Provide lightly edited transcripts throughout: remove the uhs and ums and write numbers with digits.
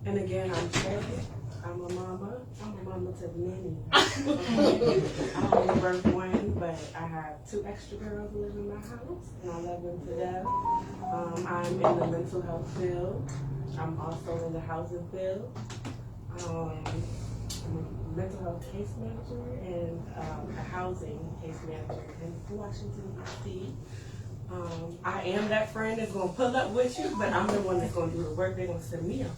And again, I'm Shay. I'm a mama. I'm a mama to many. I only birth one, but I have 2 extra girls who live in my house, and I love them to death. I'm in the mental health field. I'm also in the housing field. I'm a mental health case manager and a housing case manager in Washington, D.C. I am that friend that's going to pull up with you, but I'm the one that's going to do the work. They're going to send me out.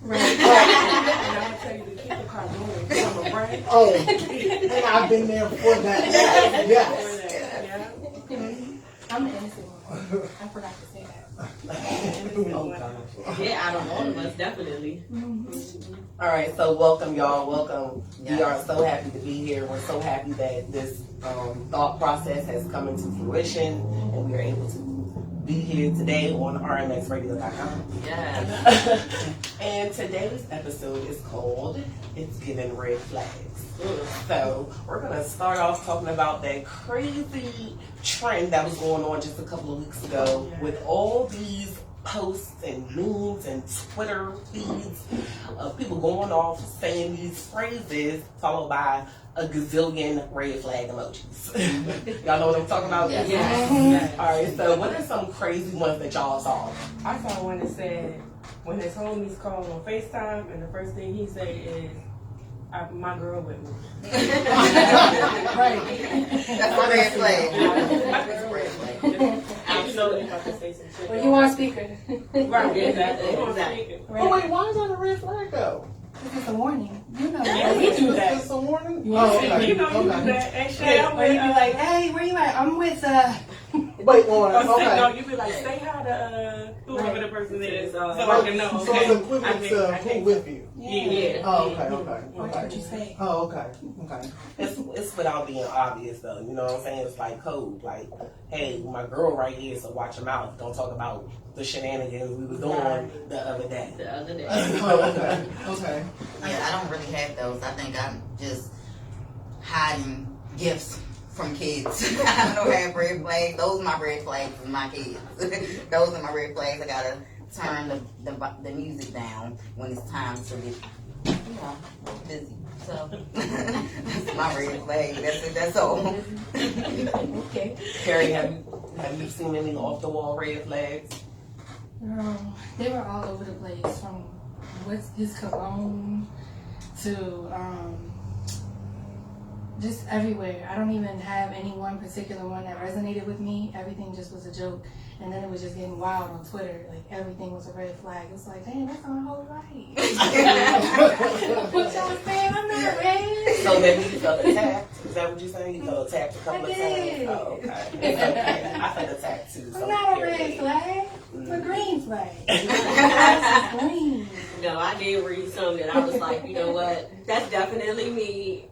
Right. And I'm going to tell you to keep the car going because I'm a brain. Oh, and I've been there before that. Yes. Yeah. I'm the innocent one. I forgot to say that. Yeah, out of all of us, definitely. All right, so welcome, y'all. Welcome. Yes. We are so happy to be here. We're so happy that this thought process has come into fruition and we are able to be here today on rmxradio.com. Yeah. And today's episode is called It's Giving Red Flags. So we're going to start off talking about that crazy trend that was going on just a couple of weeks ago with all these posts and memes and Twitter feeds of people going off saying these phrases followed by a gazillion red flag emojis. Y'all know what I'm talking about? Yes. All right, so what are some crazy ones that y'all saw? I saw one that said, when his homies call on FaceTime, and the first thing he say is, my girl with me. Right. That's a red flag. Absolutely about to say some shit. Well, you on speaker. Right, exactly. Right. Oh, wait, why is that a red flag, though? It's a warning. You know Yeah, we do that. Is this a warning? You Oh, okay. You know you do Okay. that. Hey, Shay, I'm Where you with, be like, hey, where you at? I'm with Wait, Lauren, no, okay. you be like, say hi to whoever the person is, so I can know. So it's equivalent to who with you? Yeah. Oh, okay. What you say? Oh, okay. It's without being obvious though, you know what I'm saying? It's like code, like, hey, my girl right here, so watch your mouth. Don't talk about the shenanigans we was doing the other day. Oh, okay. Yeah, I don't really have those. I think I'm just hiding gifts from kids. I don't have red flags. Those are my red flags with my kids. Those are my red flags. I gotta turn the music down when it's time to get, busy. So that's my red flag. That's it. That's all. Okay. Carrie, have you seen any off the wall red flags? They were all over the place, from what's his cologne to just everywhere. I don't even have any one particular one that resonated with me. Everything just was a joke. And then it was just getting wild on Twitter. Like, everything was a red flag. It's like, damn, that's my whole life. What y'all saying? I'm not red. So maybe you felt attacked? Is that what you're saying? You felt attacked a couple of did. times? Oh, okay. It's okay. I felt attacked too. So I'm not a Carrie red did. flag. I'm a green flag. It's green. No, I did read some that I was like, you know what? That's definitely me.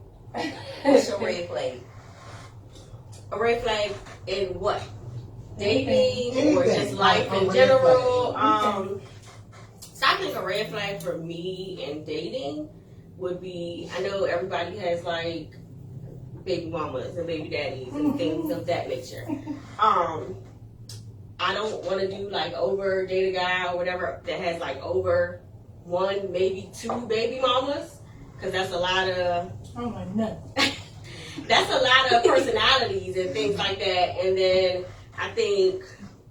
What's your red flag? A red flag in what? Dating or Anything. just life A in red general? flag. So I think a red flag for me in dating would be, I know everybody has like baby mamas and baby daddies and things of that nature. I don't want to do like over date a guy or whatever that has like over 1, maybe 2 baby mamas, because that's a lot of Oh my nut. that's a lot of personalities and things like that. And then I think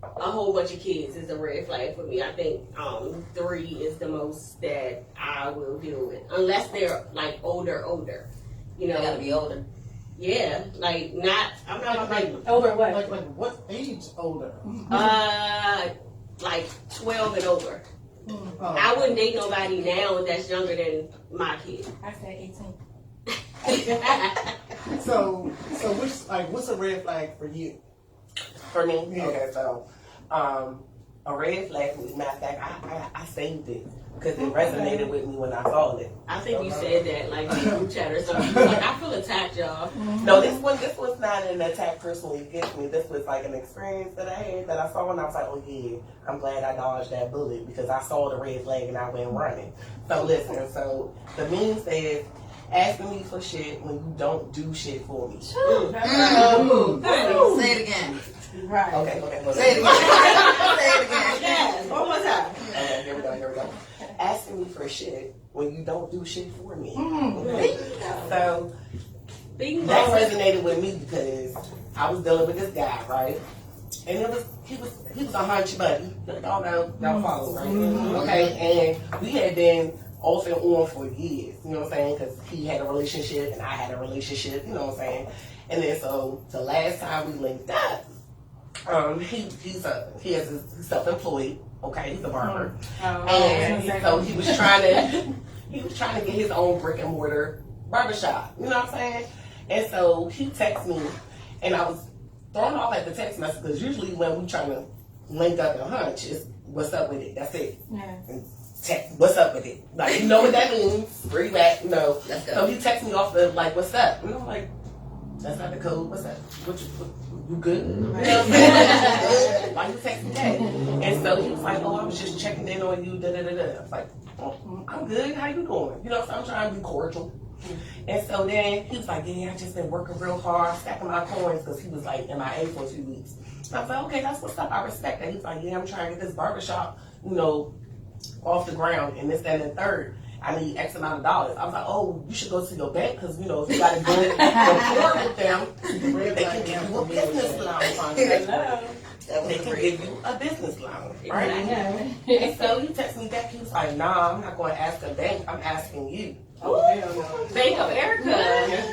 a whole bunch of kids is a red flag for me. I think 3 is the most that I will deal with, unless they're like older. You know, They gotta be older. yeah, like not. I'm not like Over what? Like what age older? like 12 and over. Oh, I wouldn't date nobody now that's younger than my kid. I said 18. So what's a red flag for you? For me? Yeah. Okay, so a red flag was, matter of fact, I saved it because it resonated with me when I saw it. I think you said that like in group chat or something. Like, I feel attacked, y'all. No, this was not an attack personally against me. This was like an experience that I had that I saw and I was like, oh yeah, I'm glad I dodged that bullet because I saw the red flag and I went running. So listen, so the meme says, asking me for shit when you don't do shit for me. Say it again. Right. Okay. Say it again. Say it again. Yes, one more time. Okay, here we go. asking me for shit when you don't do shit for me. Mm. So that resonated with me because I was dealing with this guy, right? And he was a hunch buddy. Y'all know, y'all follow, right? Okay, and we had been off and on for years, you know what I'm saying? Because he had a relationship and I had a relationship, you know what I'm saying? And then so the last time we linked up, he's self-employed, okay? He's a barber, and so he was trying to get his own brick and mortar barbershop, you know what I'm saying? And so he texted me, and I was thrown off at the text message because usually when we trying to link up and hunch, it's what's up with it. That's it. Yeah. And text, what's up with it? Like, you know what that means? Bring back, you know. So he texted me off the like, what's up? And I'm like, that's not the code. What's up? You good? You know what I'm saying? Why you text me that? And so he was like, oh, I was just checking in on you. Da da da da. I was like, oh, I'm good. How you doing? You know, so I'm trying to be cordial. And so then he was like, yeah, I just been working real hard, stacking my coins, because he was like MIA for 2 weeks. So I was like, okay, that's what's up. I respect that. He's like, yeah, I'm trying to get this barbershop, you know, off the ground, and this, that, and the third. I need X amount of dollars. I was like, oh, you should go to your bank, because, you know, if you got a good rapport with them, they can give you a business loan. They can give you a business loan, right? And so he texted me back. He was like, nah, I'm not going to ask a bank. I'm asking you. Oh, hell no. Bank of America.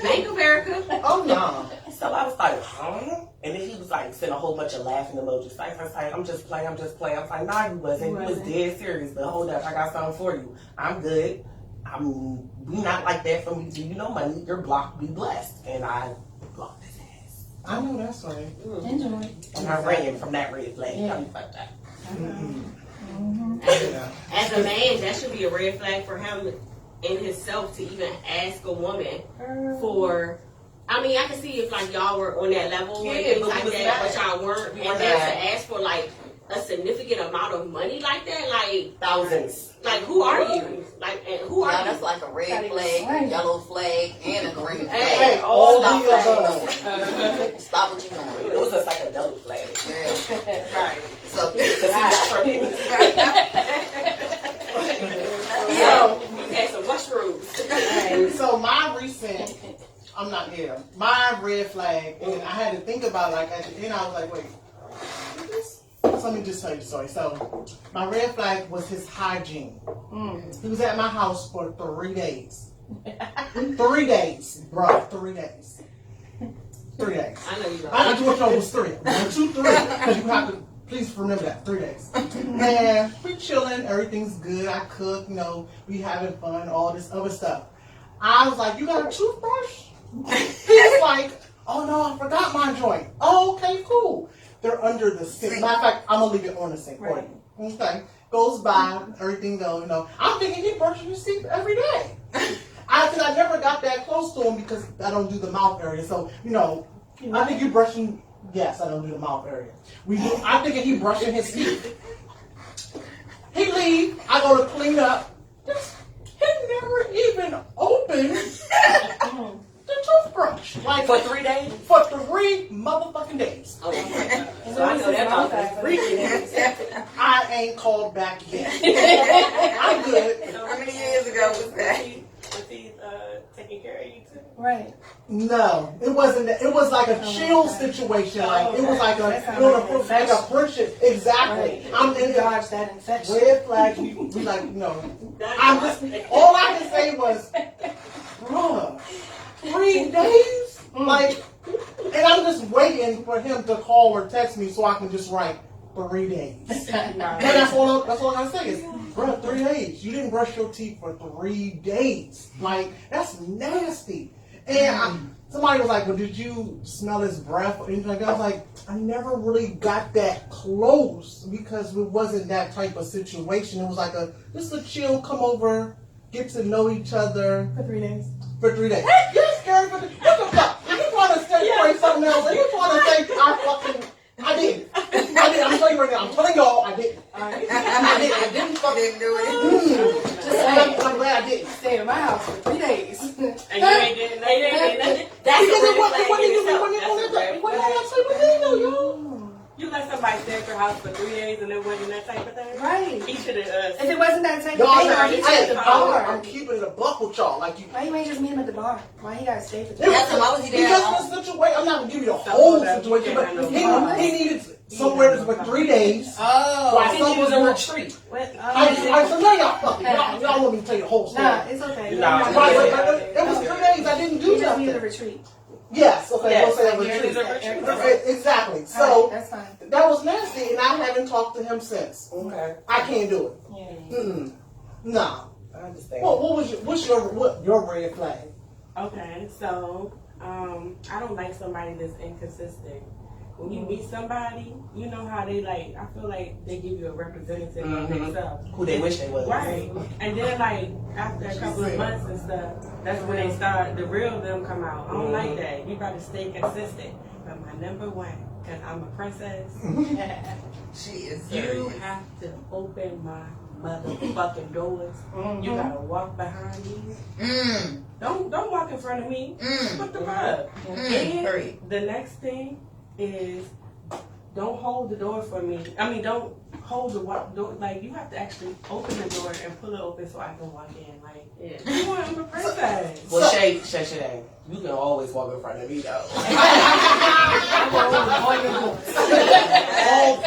Bank of America. Oh, no. So I was like, huh? And then he was like, sent a whole bunch of laughing emojis. I was like, I'm just playing. I was like, nah, you wasn't. You was dead serious. But hold up, I got something for you. I'm good. We not like that for me to give you no money. You're blocked, be blessed. And I blocked his ass. I know that's right. Enjoy. And I ran from that red flag. Yeah. Tell me about that. As a man, that should be a red flag for him in himself to even ask a woman for. I mean, I can see if like y'all were on that level and things but like we was that, not. but y'all weren't. We And were then not. to ask for like a significant amount of money like that, Thousands. like who are you? Like, and who are Now you? that's like a red flag, yellow flag, and a green flag. Hey, all Stop the what above. you doing. Stop what you It doing. was just like a double flag. Yeah. Right. So, So, you had some mushrooms. So my recent, I'm not here. My red flag, and I had to think about it, like at the end I was like, wait, what is this? So let me just tell you the story. So my red flag was his hygiene. He was at my house for 3 days. 3 days, bro. 3 days. 3 days. I know you I know. just want you to know it was 3. 1, 2, 3. Because you have to, please remember that. 3 days. And we chilling. Everything's good. I cook, you know, we having fun, all this other stuff. I was like, you got a toothbrush? He's like, oh no, I forgot my joint. Oh, okay, cool. They're under the sink. Matter of fact, I'm going to leave it on the sink. Right. Okay. Goes by, everything goes, you know. I'm thinking he brushes his teeth every day. Cause I never got that close to him because I don't do the mouth area. So, you know, I think you brushing, yes, I don't do the mouth area. I'm thinking he brushing his teeth. He leave, I go to clean up. He never even opened the toothbrush. Like For 3 days? for 3 motherfucking days. Oh, my God. And So I know that mouth is freaking. I ain't called back yet. I'm good. how many years ago was that? Was he taking care of you too? Right. No, it wasn't. It was like a chill situation. Like it was like a friendship. Exactly. Right. I'm in the Dodge that infection. red flag. We like I'm just. All I can say was, bruh, 3 days. Like, and I'm just waiting for him to call or text me so I can just write 3 days. But that's all I gotta say is, bro, 3 days. You didn't brush your teeth for 3 days. Like, that's nasty. And somebody was like, well, did you smell his breath or anything like that? I was like, I never really got that close because it wasn't that type of situation. It was like just a chill, come over, get to know each other. For 3 days. For 3 days. You're scared for what the fuck? You trying to say something else? Are you trying to say I did. I'm telling you right now. I'm telling y'all I did. I didn't fucking do it. Just saying. I'm glad I did. Stayed in my house for 3 days. And you ain't did nothing. That's a Because red it flag in itself. That's a red flag. what did I say? What did I do, y'all? You let somebody somebody stay at your house for 3 days and it wasn't that type of thing? Right. He should have. If it wasn't that type Y'all, of thing, he should have I'm keeping it a buck with y'all. Like you. Why you ain't just meet him at the bar? Why he gotta stay for 3 That's him. Why was he there? Because of the situation, I'm not gonna give you the whole situation, but he needed somewhere for 3 days. Oh, While I think some it was a was retreat. I said, no, y'all fucking. Y'all want me to tell you the whole story. Nah, it's okay. Nah, Right, but it was 3 days. I didn't do You just need a nothing. retreat. Yes, okay, Yes, we'll say a like, retreat. it's a retreat. Exactly. Alright, So that's fine. that was nasty, and I haven't talked to him since. Okay. I can't do it. Yeah. Mm-mm. Nah. I understand. What's your red flag? Okay, so I don't like somebody that's inconsistent. When you meet somebody, you know how they like. I feel like they give you a representative of themselves. Who they wish they was. Right. And then like after a couple of months and stuff, that's when they start the real them come out. I don't like that. You gotta stay consistent. But my number one, cause I'm a princess, She is you serious. have to open my motherfucking doors. You gotta walk behind me. Mm. Don't walk in front of me. Mm. What the fuck? Mm. Hurry. And the next thing is don't hold the door for me. I mean, don't hold the door. Like, you have to actually open the door and pull it open so I can walk in. Like, you want, I'm a princess. Well, Shay, you can always walk in front of me though.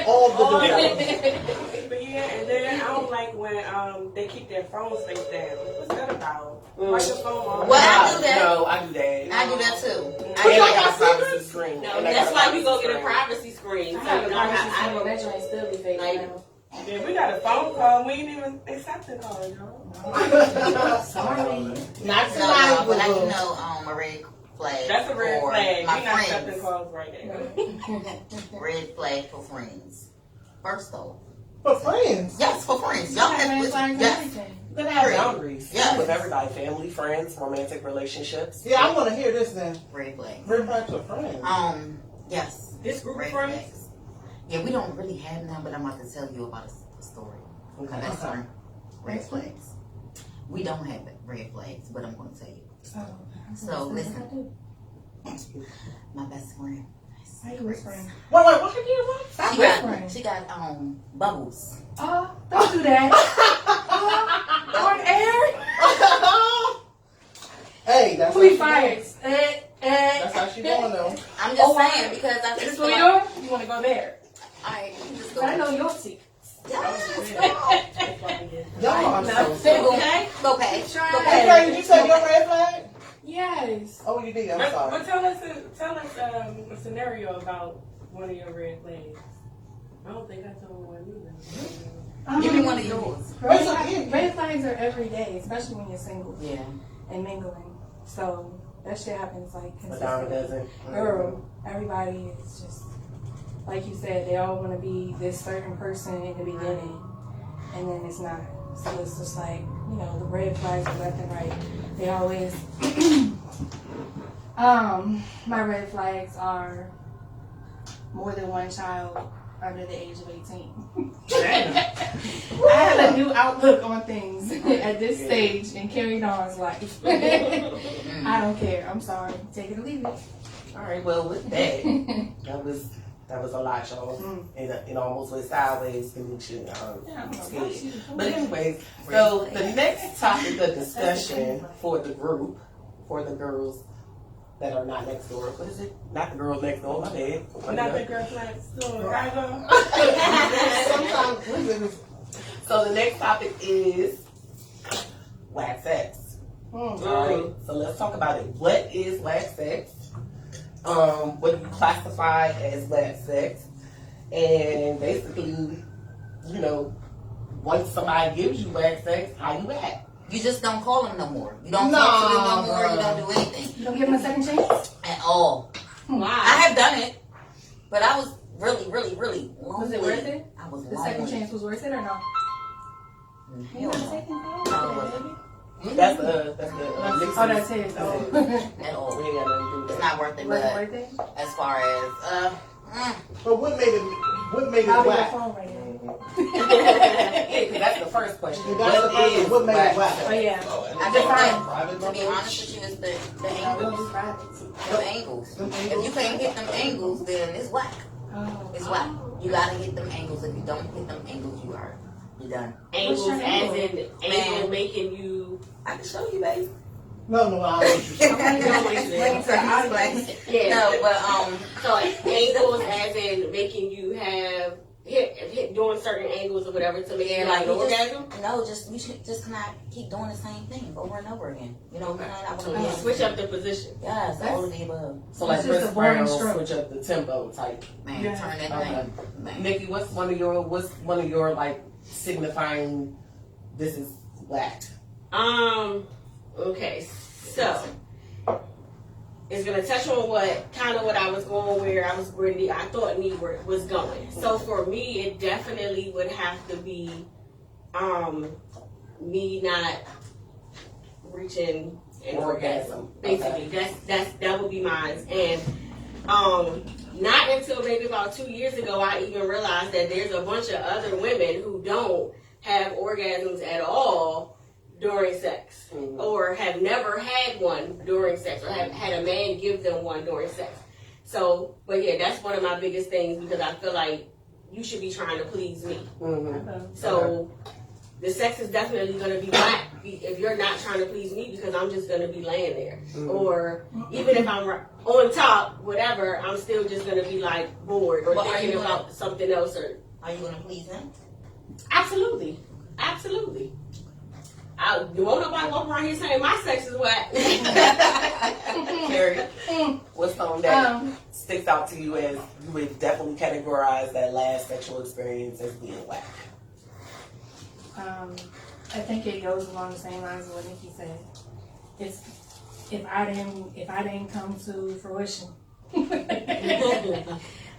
All the doors. But yeah, and then I don't like when they keep their phones face down. What's that about? Why your phone on? Well, I do that. No, I do that. I do that too. And I got a privacy screen. No, And I that's got why we go get a screen. privacy screen. I So have you a know, conversation with that joint still be fake Like- now. Yeah, we got a phone call. We ain't even accepting calls, y'all. Sorry. Not No, no, but I tonight. do know a red flag. That's a red for flag. My We not accepting friends. calls right now. Red flag for friends. First though. For friends. Yes, for friends. Y'all Red have flags and yes. everything. You gotta have boundaries. Yeah. With everybody, family, friends, romantic relationships. Yeah, I want to hear this then. Red flag. Red flags for friends. Yes. This group of Red friends? flags. Yeah, we don't really have none, but I'm about to tell you about a story. Okay. My best friend. Red flags. We don't have red flags, but I'm going to tell you. So, listen. My best friend. How you whispering? Wait, what can you what? Stop whispering. She got bubbles. Oh, don't do that. On air? Hey, that's Who be how she fired? doing. That's how she doing though. I'm just saying because I This just what we feel doing? You want to go there? I just go. I know your secret. Y'all are so Okay. Go past. Try Go it. past. Okay, did you say your red flag? Yes. Oh, you did. I'm But sorry. tell us a scenario about one of your red flags. I don't think I told one either. Give me one of yours. Red flags are every day, especially when you're single Yeah. and mingling. So that shit happens like But Donna consistently. doesn't. Girl, everybody is just like you said. They all want to be this certain person in the beginning, and then it's not. So it's just like, you know, the red flags are left and right. They always. My red flags are more than one child under the age of 18. I have a new outlook on things at this stage in Carrie Dawn's life. I don't care. I'm sorry. Take it or leave it. All right. Well, with that, that was a lot, y'all. It almost went sideways, Kanisha. Scared. But anyways, so the next topic of discussion for the group, for the girls that are not next door. What is it? Not the girls next door. My bad. Not the girl flags. Sometimes, So the next topic is wax sex. All right. So let's talk about it. What is wax sex? What do you classify as wax sex? And basically, you know, once somebody gives you wax sex, how you act? You just don't call them no more. You don't talk to them no more. You don't do anything You don't give him a second chance? at all. I have done it, but I was really lonely. Was it worth it? I was The lonely. second chance was worth it or no? Hell You got a no. second No. chance, That's the Oh, that's it. Oh. At all. We ain't got nothing to do with It's that. not worth it. Was it But worth it? as far as but what made it I'll be your whack? phone right now. Yeah, 'cause that's the first question. That's the first one. What made it whack? Oh, yeah. I just to be honest with you, it's the angles. Right. The angles. If you can't hit them angles, then it's whack. Oh. It's whack. You gotta hit them angles. If you don't hit them angles, you're done. Angles What's your as angle? in angle making you. I can show you, baby. No, I don't want you to. Yeah. No, but So angles as in making you have hit doing certain angles or whatever to make you like have an you orgasm. we should just cannot keep doing the same thing over and over again. You know, I want So to you switch up the position. Yes, all of the above. So like It's just Chris a boring Brown, stroke. switch up the tempo type. Man, Yeah. turn that Okay. thing. Man. Nikki, what's one of your like signifying this is whack? Okay, so it's gonna touch on what I was going where I thought me was going. So for me, it definitely would have to be me not reaching an orgasm. Basically, that would be mine. And not until maybe about 2 years ago, I even realized that there's a bunch of other women who don't have orgasms at all during sex, or have never had one during sex, or have had a man give them one during sex. So, but yeah, that's one of my biggest things, because I feel like you should be trying to please me. So the sex is definitely going to be whack if you're not trying to please me, because I'm just going to be laying there. Or even if I'm on top, whatever, I'm still just going to be like bored or But are thinking you gonna- about something else. Or Are you gonna please him? absolutely. You won't nobody walk around here saying my sex is whack. Carrie, what's something that Um, sticks out to you as you would definitely categorize that last sexual experience as being whack? I think it goes along the same lines as what Nikki said. It's if I didn't come to fruition.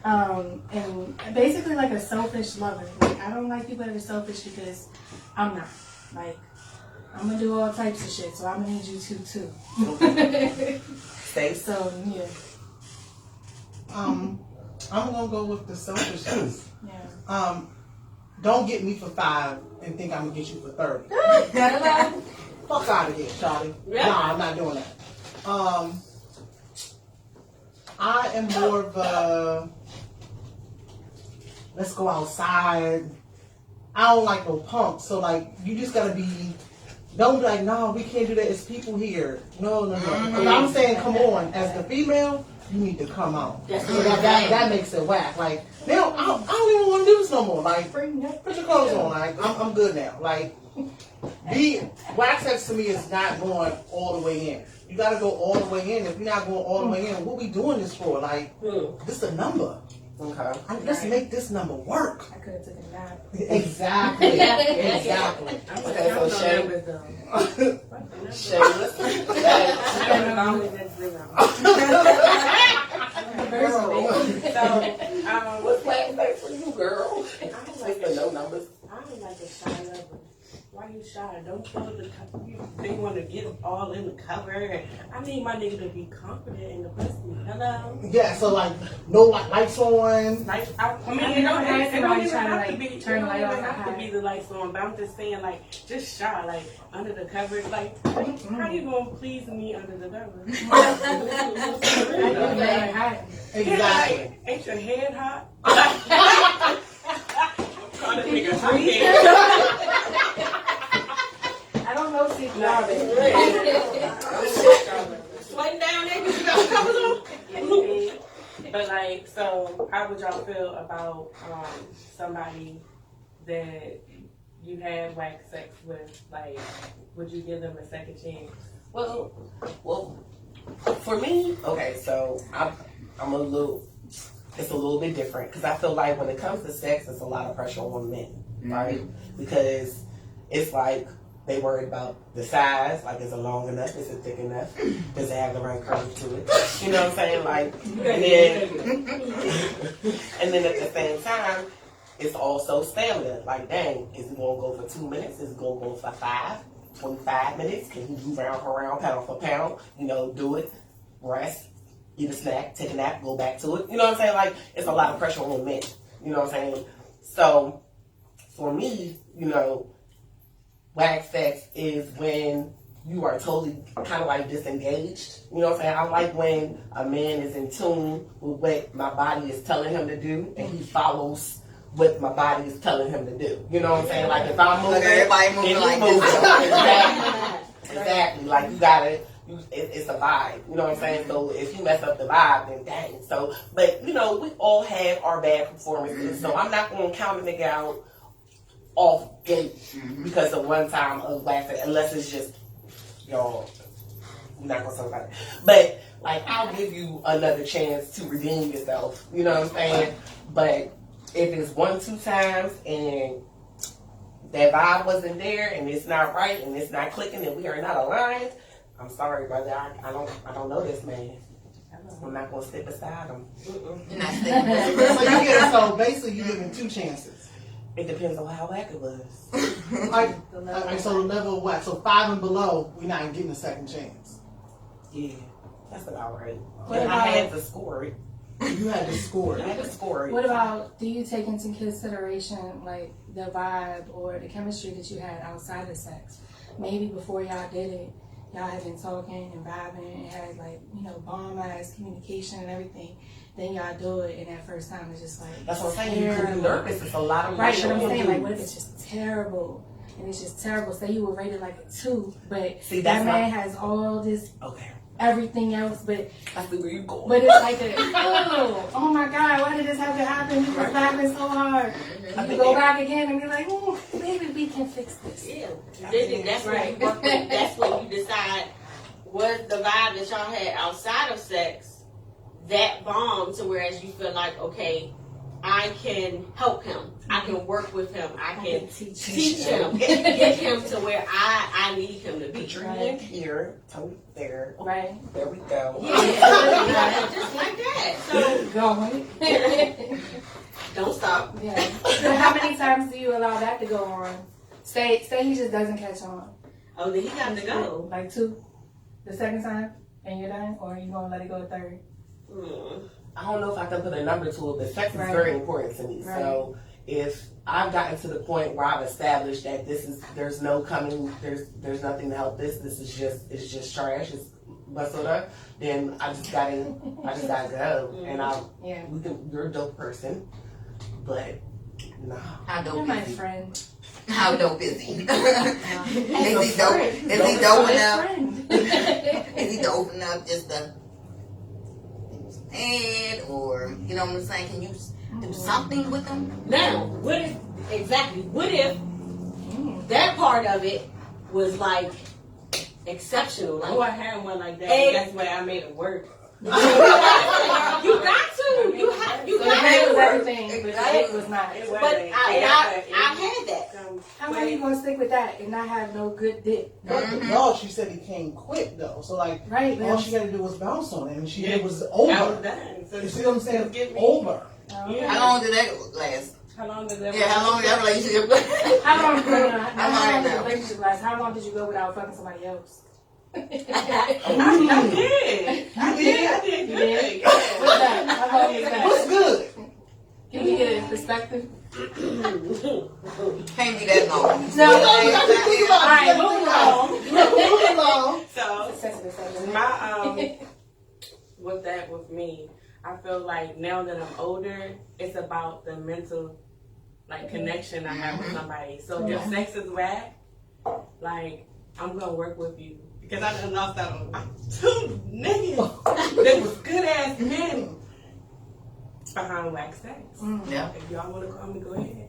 And basically like a selfish lover. Like I don't like people that are selfish because I'm not. Like I'm gonna do all types of shit, so I'm gonna need you to too. Safe. So yeah, I'm gonna go with the selfishness. yeah. Don't get me for 5 and think I'm gonna get you for 30. Fuck out of here, Shawty. Yeah. Nah, I'm not doing that. I am more of a let's go outside. I don't like no punks, so like you just gotta be. Don't be like, no, we can't do that. It's people here. No. If I'm saying, come on, as the female, you need to come out. That's So what I'm that saying. that makes it whack. Like, I don't even want to do this no more. Like, put your clothes on. Like, I'm good now. Like, whack sex to me is not going all the way in. You got to go all the way in. If you're not going all the way in, what we doing this for? Like, this is a number. Okay. Let's make this number work. I could have taken a nap. Exactly. Exactly. Okay, so Shay, what's playing back for you, girl? With the no numbers. I don't like a shy lover. Why you shy? Don't feel the cover. They want to get all in the cover. I need my nigga to be confident in the pussy. Hello? Yeah, so like, no lights on. Like, I mean, I it don't have even somebody have trying to, to like, be, it turn the don't light even off have to high. be the lights on, but I'm just saying, like, just shy, like, under the covers. Like, how you gonna please me under the covers? Exactly. Ain't your head hot? I don't know CPR, Sweating down there because you got the covers on? But like, so how would y'all feel about somebody that you had whack sex with? Like, would you give them a second chance? Well, for me, okay, so I'm it's a little bit different because I feel like when it comes to sex, it's a lot of pressure on men, right? Because it's like they worried about the size, like is it long enough, is it thick enough, does it have the right curve to it? You know what I'm saying? Like, and then at the same time, it's also stamina. Like, dang, is it gonna go for 2 minutes? Is it gonna go for 25 minutes? Can you move around for round, pound for pound? You know, do it, rest, eat a snack, take a nap, go back to it. You know what I'm saying? Like, it's a lot of pressure on men. You know what I'm saying? So, for me, you know, whack sex is when you are totally kind of like disengaged. You know what I'm saying? I like when a man is in tune with what my body is telling him to do, and he follows what my body is telling him to do. You know what I'm saying? Like if I'm moving, everybody moving and like he moving. this. Exactly. Like you gotta. It's a vibe, you know what I'm saying? So if you mess up the vibe, then dang. So, but you know, we all have our bad performances. So I'm not gonna count a nigga out off gate because of one time of laughing, unless it's just y'all. We're not gonna talk about it. But like, I'll give you another chance to redeem yourself. You know what I'm saying? But if it's 1-2 times and that vibe wasn't there and it's not right and it's not clicking and we are not aligned. I'm sorry, brother. I don't know this man. I'm not gonna stick beside him. You're not sticking. So basically, you giving 2 chances. It depends on how whack it was. Like, so the level of what? So 5 and below, we're not getting a second chance. Yeah, that's about right. What I about- had to score it. You had to score I had it. to score it. What about, do you take into consideration like the vibe or the chemistry that you had outside of sex? Maybe before y'all did it, y'all had been talking and vibing and had like, you know, bomb ass communication and everything. Then y'all do it and that first time it's just like That's what I'm saying. You could be terrible. nervous. It's a lot of Right, but I'm emotional saying like moves. what if it's just terrible? And it's just terrible. Say you were rated like a 2, but See, that that's man has all this Okay, everything else, but I see where you going. it's like a oh my god, why did this have to happen? You was laughing so hard. You go back again and be like, maybe we can fix this. Yeah, that's when you work with, that's when you decide was the vibe that y'all had outside of sex that bomb to whereas you feel like, okay, I can help him, I can work with him, I can teach him, get him to where I need him to be. Drink here, tongue there. Right. There we go. Yeah, just like that. So Going. don't stop. Yeah. So how many times do you allow that to go on? Say he just doesn't catch on. Oh, then he got to go. Like 2, the second time, and you're done, or are you gonna let it go a 3rd? I don't know if I can put a number to it, but sex is Right. very important to me. Right. So if I've gotten to the point where I've established that there's no coming, there's nothing to help this. It's just trash. It's basura. Then I just gotta go. And Yeah. you're a dope person, but no. How You're dope my is he? friend. How dope is he? He's Is he dope? Is he dope enough? Is he dope enough just to stand or you know what I'm saying? Can you do something with him? Now, what if that part of it was like exceptional? Like, Oh, I had one like that. Hey. That's why I made it work. you got to. You So got that was to. everything, but it was not. But I've had that. How long you gonna stick with that and not have no good dick? No, she said he came quick though. So like, Right, all man. she had to do was bounce on it, and it was I was over. done. So You see what I'm saying? Get me. Over. How long did that last? How long does that? Yeah, how long did that relationship last? How long? How long I did the know. relationship last? How long did you go without fucking somebody else? I did. I did You good. did? What's that? How long is What's that? good? Can you get it in perspective? Can't be that long. No. You got to think about All right, it. moving on. Moving along. So Sensitive subject. my with that with me, I feel like now that I'm older, it's about the mental connection I have with somebody. So if sex is whack, like I'm gonna work with you because I done lost out on 2 niggas that was good ass men behind whack sex. Yeah. If y'all wanna call me, go ahead.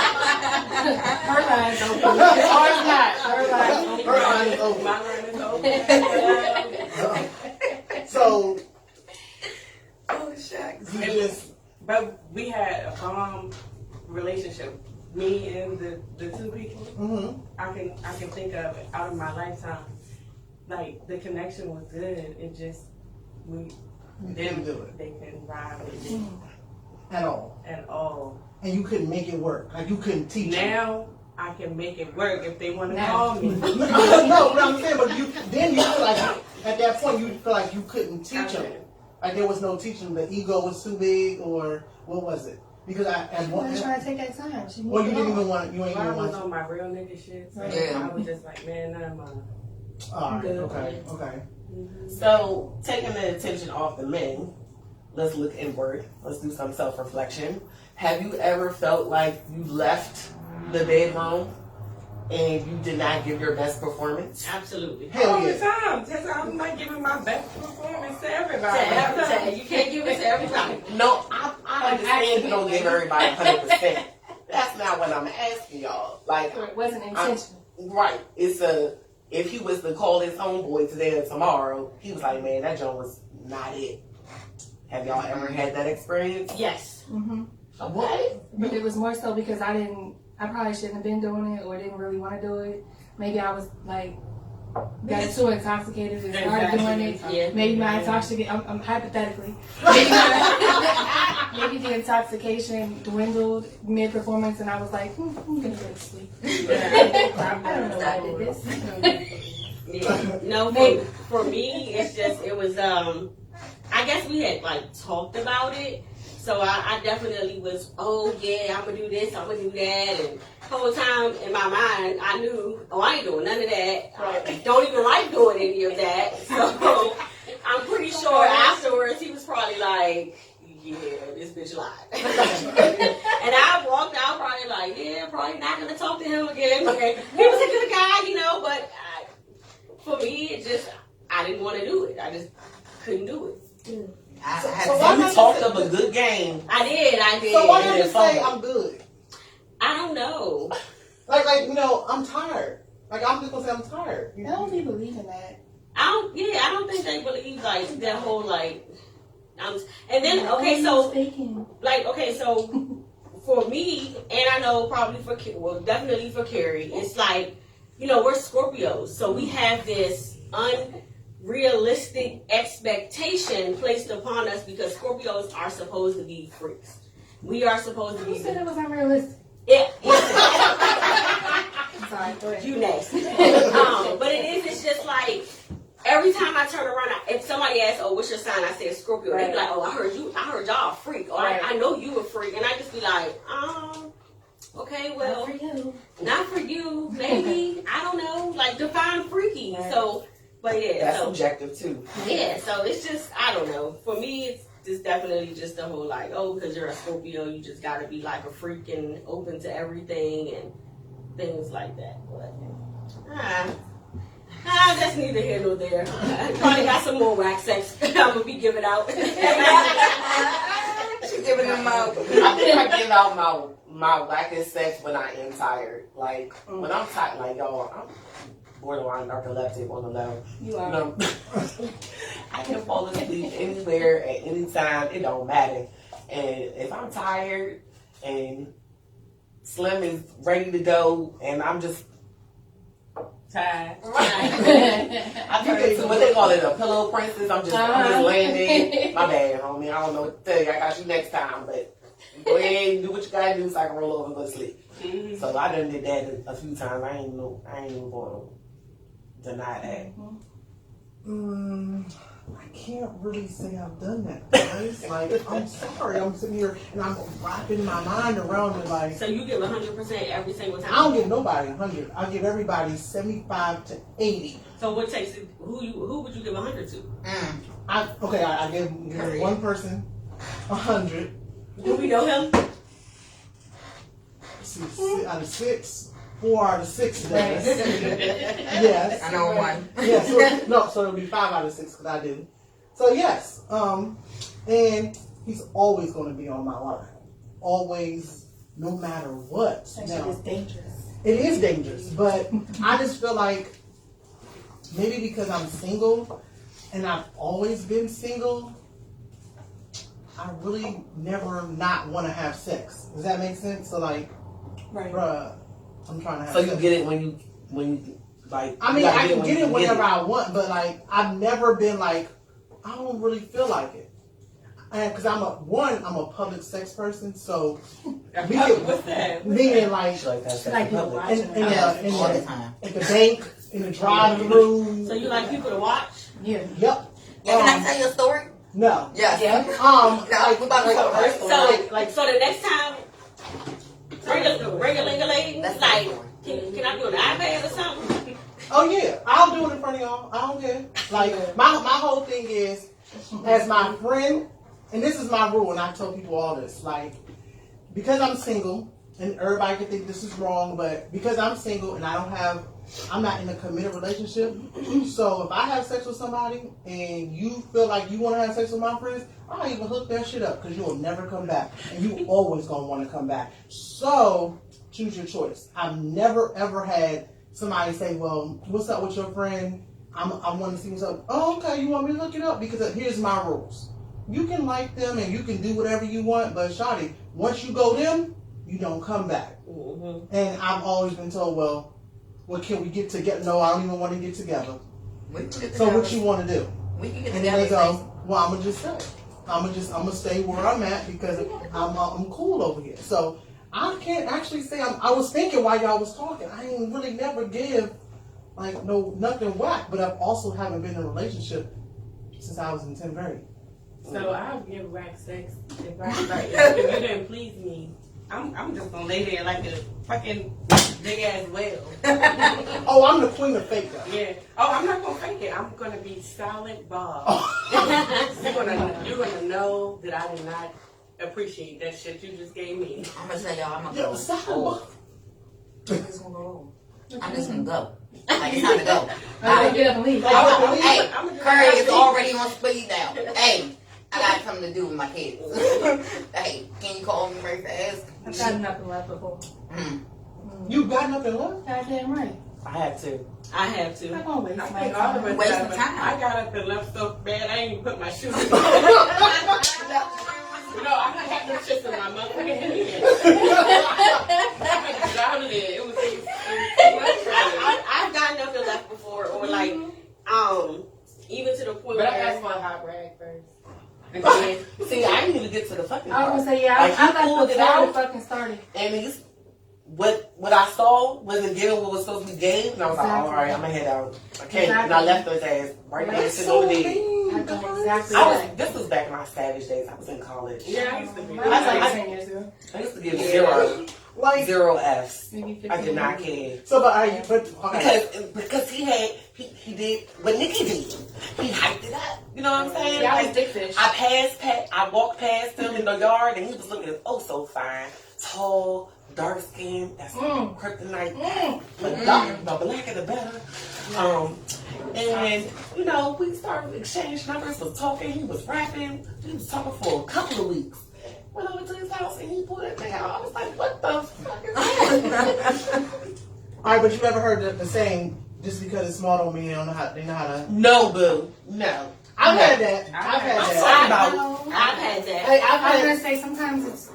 Her line's open. Ours not. Her line's open. Her line is open. My line is open. So Oh shucks. you just But we had a bomb relationship. Me and the 2 people I can think of it out of my lifetime. Like the connection was good. It just couldn't do it they couldn't ride with it at all, at all. and you couldn't make it work. Like you couldn't teach it. Now I can make it work if they want to Now. call me. No, but I'm saying, but you feel like at that point you feel like you couldn't teach them. Like there was no teaching. The ego was too big, or what was it? Because at She one, wasn't trying to take that time. She well, you moved didn't on. even want, you ain't Mine even was want. on my real nigga shit. So Yeah. I was just like, man, I'm All right, Good. okay. So, taking the attention off the men, let's look inward. Let's do some self-reflection. Have you ever felt like you left the bedroom and you did not give your best performance? Absolutely. Hell all the yeah. time. That's I'm like giving my best performance to To everybody. everybody. You can't give it to everybody. No, I understand you don't give everybody 100%. That's not what I'm asking y'all. Like, So it wasn't intentional. right. If he was to call his homeboy today or tomorrow, he was like, man, that joint was not it. Have y'all ever had that experience? Yes. Mm-hmm. Okay. But it was more so because I probably shouldn't have been doing it or didn't really want to do it. Maybe I was like, got too intoxicated and started doing it. Yeah. Maybe my intoxication, I'm hypothetically, maybe the intoxication dwindled mid-performance and I was like, I'm gonna go to sleep. I don't know why I did this. Yeah. No, for me, it was, I guess we had like talked about it. So I definitely was, oh yeah, I'm gonna do this, I'm gonna do that. And the whole time in my mind, I knew, oh, I ain't doing none of that. I don't even like doing any of that. So I'm pretty sure afterwards he was probably like, yeah, this bitch lied. And I walked out probably like, yeah, probably not gonna talk to him again. Okay. He was a good guy, you know, but for me, I didn't want to do it. I just couldn't do it. I So had why You not talked just- up a good game. I did. So why Yeah, not just say fumble. I'm good? I don't know. Like I'm tired. Like I'm just gonna say I'm tired. I don't really believe in that. I don't think they believe like that whole like. And then okay, so for me, and I know probably definitely for Carrie, it's like, you know, we're Scorpios, so we have this unrealistic expectation placed upon us because Scorpios are supposed to be freaks. We are supposed to Who be. said it was unrealistic? Yeah, I'm sorry, go ahead. you next. But it's just like every time I turn around, if somebody asks, "Oh, what's your sign?" I say Scorpio. They be like, "Oh, I heard y'all a freak," or Right. I know you a freak," and I just be like, okay, well, Not for you. not for you, maybe. I don't know, like define freaky. Right. So, but yeah, That's so subjective too. yeah, so it's just I don't know. For me, it's just definitely just the whole like, oh, because you're a Scorpio, you just got to be like a freak and open to everything and things like that. But that's neither here nor there. I probably got some more wax sex I'm gonna be giving out. She's giving them out. I think I give out my wackest sex when I am tired. Like when I'm tired, like y'all, I'm borderline narcoleptic on the low. You are. You know, I can fall asleep anywhere at any time. It don't matter. And if I'm tired and Slim is ready to go, and I'm just Tired. I turn into what they call it, a pillow princess. I'm just laying there. My bad, homie. I don't know what to tell you. I got you next time, but go ahead and do what you gotta do so I can roll over and go to sleep. Mhm. So I done did that a few times. I ain't even gonna deny that. I can't really say I've done that, guys. Like, I'm sorry. I'm sitting here and I'm wrapping my mind around it. Like, So you give 100% every single time. I don't give nobody 100. I give everybody 75 to 80. So what takes it? Who would you give 100 to? I give one person 100. Do we know him? See, out of 6, 4 out of 6 does. Right. Yes. I know one. Yeah, so it'll be 5 out of 6 because I did. So yes, and he's always going to be on my line, always, no matter what. That shit is dangerous. It is dangerous, but I just feel like maybe because I'm single and I've always been single, I really never not want to have sex. Does that make sense? So like, Right. bruh, I'm trying to have So sex. you get it when you like. I you mean, gotta I can when get you it whenever I want, but like, I've never been like, I don't really feel like it. And because I'm a public sex person, so What's that? meaning like Like that's Like you public. watching in it. All the time. at the bank, in the drive-through. So you like people to watch? Yeah. Yep. Yeah, can I tell you a story? No. Yes. Yeah. Like, we about to go first. So the next time, ring-a-ling-a-ling, That's like, not can I do an iPad or something? Oh yeah, I'll do it in front of y'all. I don't care. Like my whole thing is, as my friend, and this is my rule, and I tell people all this. Like, because I'm single, and everybody can think this is wrong, but because I'm single and I'm not in a committed relationship. So if I have sex with somebody and you feel like you want to have sex with my friends, I'll even hook that shit up because you'll never come back, and you always gonna want to come back. So choose your choice. I've never ever had somebody say, "Well, what's up with your friend? I want to see what's up." Oh, okay. You want me to look it up? Because here's my rules. You can like them and you can do whatever you want, but shawty, once you go them, you don't come back. Mm-hmm. And I've always been told, well, can we get together? No, I don't even want to get together. We can get So together. what you want to do? We can get And then together. they go, well, I'm gonna just stay. I'm gonna stay where I'm at because I'm cool over here. So I can't actually say I was thinking while y'all was talking. I ain't really never give like nothing whack, but I've also haven't been in a relationship since I was in 10th grade. So I'll give rack sex if if you didn't please me. I'm just gonna lay there like a fucking big ass whale. Oh, I'm the queen of fake though. Yeah. Oh, I'm not gonna fake it. I'm gonna be silent Bob. Oh. You're gonna know that I did not appreciate that shit you just gave me. I'm gonna tell y'all, I'm gonna Yeah, go. stop. I'm just gonna go. I'm just gonna go. Like, it's time to go. I'm Bye. gonna get up and leave. Hey, I'm gonna Curry is already on speed now. Hey, I got something to do with my kids. Hey, can you call me very fast? I've gotten nothing left before. You got nothing left? Goddamn right. I had to. I have I'm to. not gonna waste I my think all of time. us Waste have of it. time. I got up and left so bad I ain't even put my shoes on. No, I had no shits in my motherfucking hand. I had to get out of there. It was too much. I've gotten nothing left before, or like, even to the point But I where. asked for a hot rag first. See, I didn't even get to the fucking I was part. gonna say, yeah, Like, I he pulled left it before out. it fucking started. And he's, what I saw wasn't giving what was supposed to be gave, and I was like, Exactly. all right, I'm gonna head out. I can't. And I Exactly. left his ass right there That's sitting over there. I know exactly I was. what. This was back in my savage days. I was in college. Yeah, I used to be. Mine was like 10 years ago. I used to give Like, zero Fs. Maybe 15 I did not years. care. so, okay. Because he did what Nikki did. He hyped it up. You know what I'm saying? Yeah, I was Like, dick fish. I walked past him in the yard, and he was looking so fine, tall, dark skinned. That's kryptonite. But dark, the blacker the better. And we started exchanging numbers, was talking. He was rapping. He was talking for a couple of weeks. Went over to his house and he pulled that thing out. I was like, what the fuck is that? All right, but you ever heard the saying, just because it's small don't mean they know how to. No, boo. No. I've had that. I've had that. I've had that. Hey, I've I was had. gonna say sometimes it's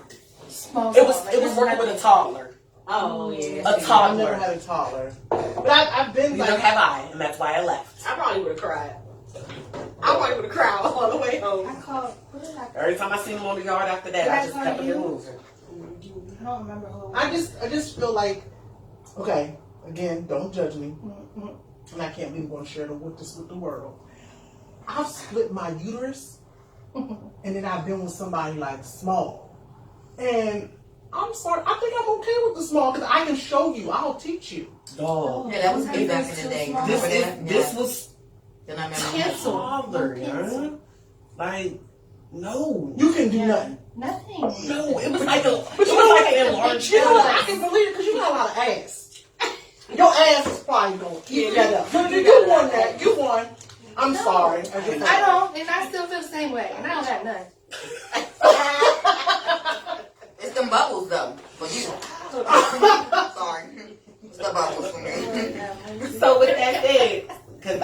small. It was like, it was working with a toddler. Oh yeah. A I've never toddler. had a toddler, but I've been Neither like. have I, and that's why I left. I probably would have cried. I probably would have cried all the way home. I called. What did I? Every time I seen him on the yard after that, I just kept it moving. I don't remember who. It was. I just feel like, okay, again, don't judge me, and I can't believe I'm going to share this with the world. I've split my uterus, and then I've been with somebody like small, and I'm sorry, I think I'm okay with the small because I can show you, I'll teach you. Dog. Yeah, that was me back in the day. This Remember is that? this was Then I remember Cancel. toddler, yeah. Like, no. You can do nothing. Nothing. No, it was like an enlarged You know what? I uterus. can believe it because you got a lot of ass. Your ass is probably going to keep Yeah, that up. you You won that. You won. I'm sorry. I don't, and I still feel the same way, and I don't have none. it's them bubbles though. For you. Sorry. It's the bubbles for me. So with that said, because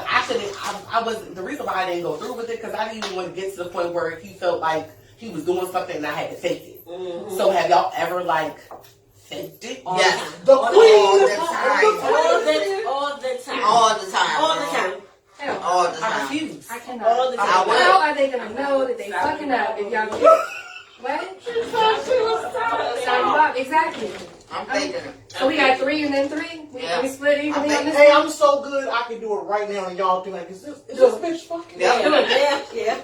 I was the reason why I didn't go through with it because I didn't even want to get to the point where he felt like he was doing something and I had to fake it. Mm-hmm. So have y'all ever like faked it? Yes. The All queen. the time. All the time. All the time. All the time. Hell, All the I time. refuse. I cannot. All the time. I will. How are they gonna know that they fucking up if y'all get what? Exactly. I'm faking it. So we got 3 and then 3? Yeah. We split evenly on this? Hey, I'm so good, I can do it right now, and y'all think like, is this bitch fucking? Yeah. Yeah.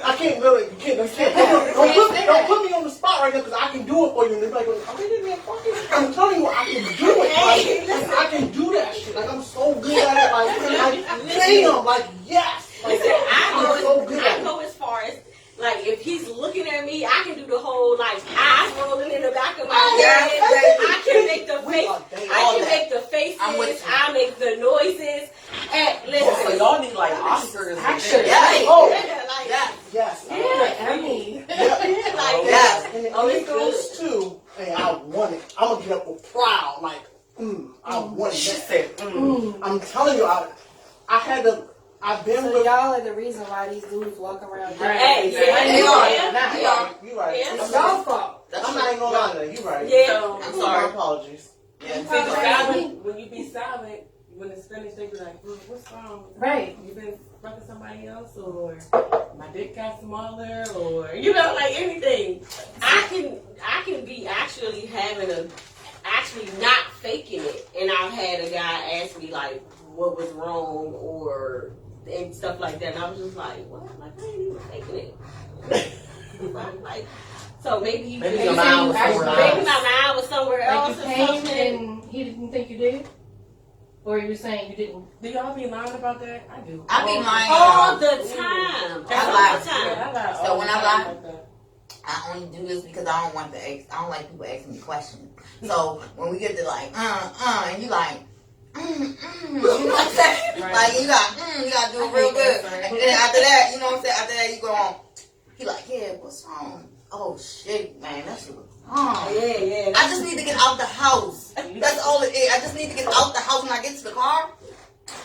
I can't really, don't put me on the spot right now because I can do it for you. And they're like, are they getting me fucking? I'm telling you, I can do it. Like, I can do that shit. Like, I'm so good at it. Like damn, like, yes. Like, I'm so good at I go as far as, like, if he's looking at me, I can do the whole, like, eyes rolling in the back of my head. I can make the face. I can make the faces. I make the noises. And So listen. y'all need like Oscars. Actually, Yeah. Oh, Like, yes. Yeah, Emmy. like, Yes. And Oh, it it's goes to, hey, I won it. I'm gonna get up with proud. Like, I won She it. said, I'm telling you, I've been So with. y'all are the reason why these dudes walk around. Hey, They are. You right. Yeah. It's Y'all fault. I'm not even gonna lie to that. You right. Yeah. I'm My sorry. apologies. Yeah. Silent, when you be silent, when it's finished, they be like, what's wrong? Right. You been fucking somebody else, or my dick got smaller, or you know, like anything. I can be actually not faking it, and I've had a guy ask me like what was wrong and stuff like that, and I was just like, what? Like I ain't even faking it. like, so maybe Maybe your mind was somewhere maybe else. my mind was somewhere Like else you or came something. and he didn't think you did? Or you were saying you didn't? Do y'all be lying about that? I do. I be lying. All the time. I All lie. the time. Yeah, I lie So all when the I time lie- like that. I only do this because I don't want to ask. I don't like people asking me questions. So when we get to like, and you like, you know what I'm saying? Right. Like you gotta do it real good. And then after that, you know what I'm saying? After that, you go on. He like, yeah, what's wrong? Oh shit, man, that shit was wrong. Yeah. I just need to get out the house. That's all it is. I just need to get out the house. When I get to the car,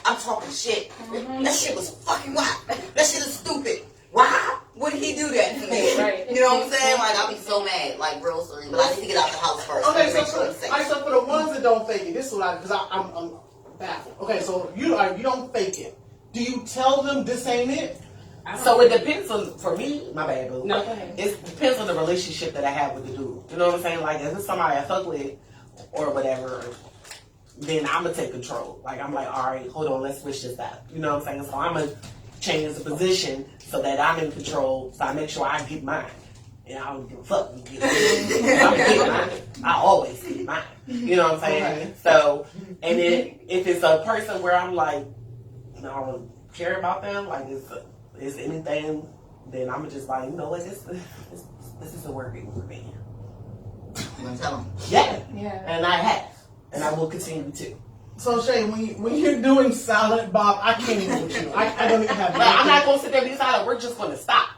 I'm talking shit. That shit was fucking wild. That shit is stupid. Why would he do that to me? Right. You know what I'm saying? Like, I'll be so mad, like, real silly. But I need to get out the house first. Okay, to make sure I'm safe. so for the ones that don't fake it, this is what because I'm baffled. Okay, so you don't fake it. Do you tell them this ain't it? So it depends on, for me, my bad boo. No, go ahead. It depends on the relationship that I have with the dude. You know what I'm saying? Like, if it's somebody I fuck with or whatever, then I'm gonna take control. Like, I'm like, all right, hold on, let's switch this up. You know what I'm saying? So I'm gonna change the position so that I'm in control, so I make sure I get mine. And I don't give a fuck. You get it. I'm gonna get mine. I always get mine. You know what I'm saying? Okay. So, and then if it's a person where I'm like, I don't care about them, like it's anything, then I'm just like, you know what, this isn't working for me. You gonna tell him? Yeah, Yeah. and I have, and I will continue to. So Shay, when you're doing Silent Bob, I can't even with you. I don't even have. But I'm not gonna sit there and be silent. We're just gonna stop.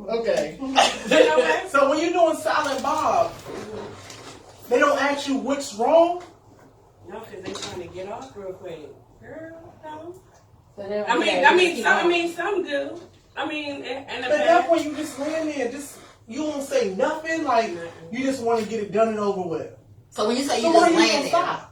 Okay. So when you're doing Silent Bob, they don't ask you what's wrong. No, because they trying to get off real quick. Girl, no. So then- Some do. I mean, and the But that's when you just land there, you don't say nothing. Like you just want to get it done and over with. So when you say So you when just are you laying gonna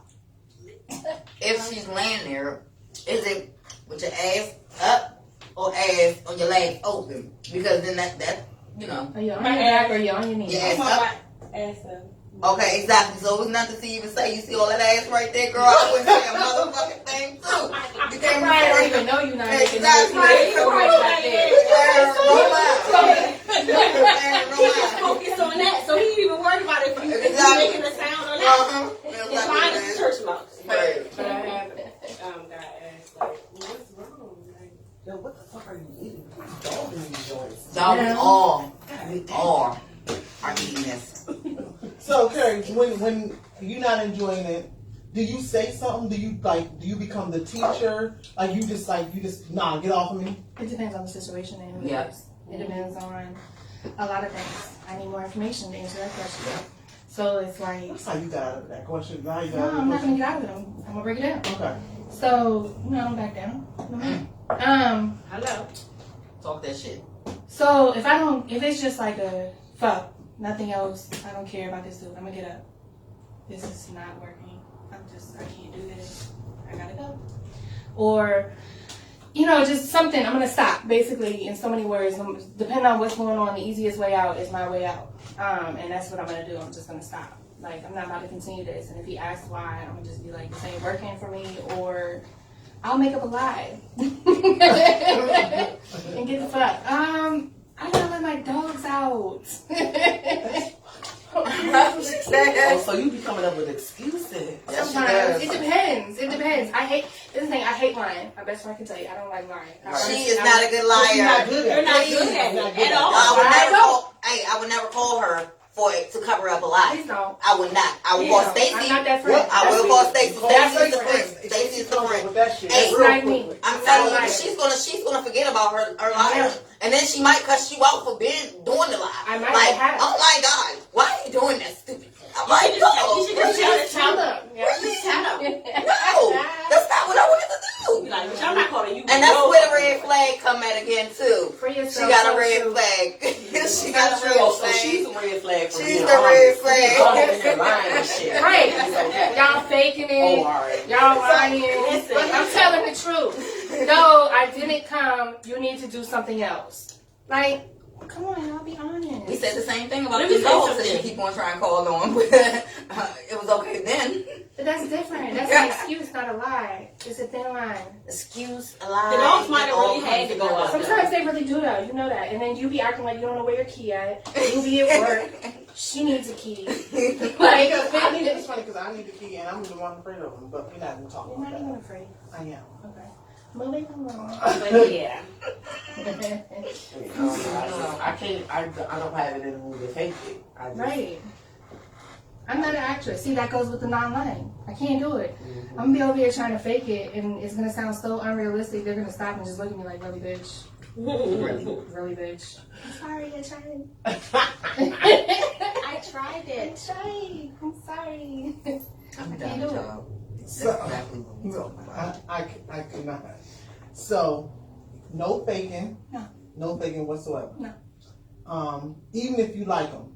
there, stop? if she's laying there, is it with your ass up or ass on your legs open? Because then that you know. Are you on your back or are you on your knees? Your ass up. ass up. Okay, exactly. So it's nothing to even say. You see all that ass right there, girl? I wouldn't say a motherfucking thing too. You can't Right, I don't say even know you're not making Exactly. noise. So much back there. Just focus on that. So he ain't even worried about if you making a sound or not. His mind is church mouse. Right. But I have got asked like, what's wrong? Like, Yo, what the fuck are you eating? Dog in these joints. Y'all, we all are eating this. So Carrie, when you're not enjoying it, do you say something? Do you become the teacher? Like you just nah, get off of me. It depends on the situation and who it Yeah. is. It depends on a lot of things. I need more information to answer that question. So it's like, That's how you got out of that question. Now you got no, out of I'm the not question. gonna get out of it. I'm gonna break it down. Okay. So, I don't back down. hello. Talk that shit. So if it's just like a fuck, nothing else, I don't care about this dude, I'm gonna get up. This is not working. I can't do this. I gotta go. Or, just something, I'm gonna stop, basically, in so many words. Depending on what's going on, the easiest way out is my way out. And that's what I'm gonna do. I'm just gonna stop. Like, I'm not about to continue this. And if he asks why, I'm gonna just be like, this ain't working for me, or I'll make up a lie and get the fuck. I gotta let my dogs out. Oh, so you be coming up with excuses. Sometimes it depends. It depends. I hate this thing. I hate lying. My best friend can tell you, I don't like lying. She is not a good liar. She's not good You're at not it. good at Not it good at at all. I would never call her for it to cover up a lie. Please don't. I would not. I would Please call don't. Stacy. I'm not that friend. I will call Stacy. That's Stacy's the it. friend. Stacy's the friend. With that shit. Hey, Real not me. quickly. I'm telling Liar. you, she's gonna forget about her liar, and then she might cuss you out for doing the lie. I might like, have. oh my god, why are you doing that stupid? I'm You like, should no, just tell them. Yeah. no, that's not what I wanted to Be do. like, bitch, I'm not calling you. And that's where the red flag come at again too. Free She yourself. got a so red true. flag. She got a red Oh, so she's flag. a red flag for She's being the red honest. flag. You're lying and shit. Right. It's okay. Y'all faking Oh, it. alright. Y'all lying. Listen. I'm telling the truth. No, I didn't come. You need to do something else. Like, come on, y'all be honest. We said the same thing about Let me these say dogs that something. she keep on trying to call on, but it was okay then. But that's different. That's an excuse, not a lie. It's a thin line. Excuse, a lie. The dogs might it have all really had comes to go together. out. Sometimes they really do though. You know that. And then you be acting like you don't know where your key at. You be at work. She needs a key. Like, It's funny because I need the key and I'm the one afraid of them, but we're not going to talk you're about not even that. afraid. I am. Okay. Moving along. But yeah. I don't have it in me to fake it. I just, Right. I'm not an actress. See, that goes with the non-lying. I can't do it. I'm gonna be over here trying to fake it, and it's gonna sound so unrealistic. They're gonna stop and just look at me like, "Really, bitch? Really, bitch? I'm sorry, I tried. I tried it. I'm sorry. I'm I done can't with do it. y'all. That's So- exactly what we talking about. I cannot. So, no faking. No. No faking whatsoever. No. Even if you like them.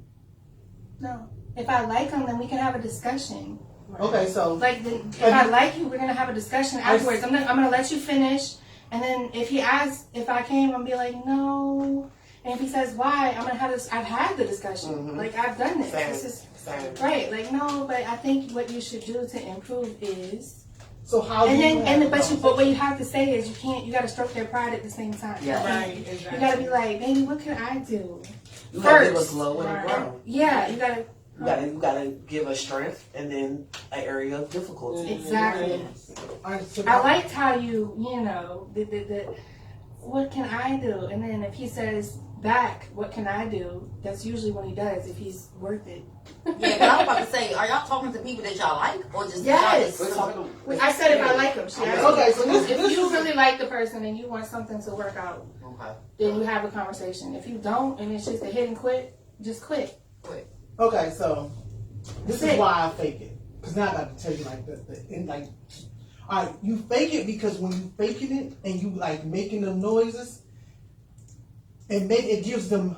No. If I like them, then we can have a discussion. Okay, so Like, if I like you, we're gonna have a discussion afterwards. I'm gonna let you finish, and then if he asks if I came, I'm gonna be like, no. And if he says why, I'm gonna have this. I've had the discussion. Mhm. Like, I've done this. Same. This is Same. right. Like, no, but I think what you should do to improve is, so how and do then you have but what you have to say is you gotta stroke their pride at the same time. Yeah. Right, You exactly. gotta be like, baby, what can I do? You gotta give First. us glow and Right. grow. Yeah, you gotta. You gotta give us strength and then an area of difficulty. Exactly. I liked how you know, what can I do? And then if he says back, what can I do? That's usually what he does if he's worth it. Yeah, but I was about to say, are y'all talking to people that y'all like, or just Yes. We're talking. I said if I like him. She asked Okay, me. so this If you is really like the person and you want something to work out, Okay. then you have a conversation. If you don't and it's just a hit and quit, just quit. okay. So this That's is it. why I fake it. Because now I got to tell you all right, you fake it because when you faking it and you like making them noises, it gives them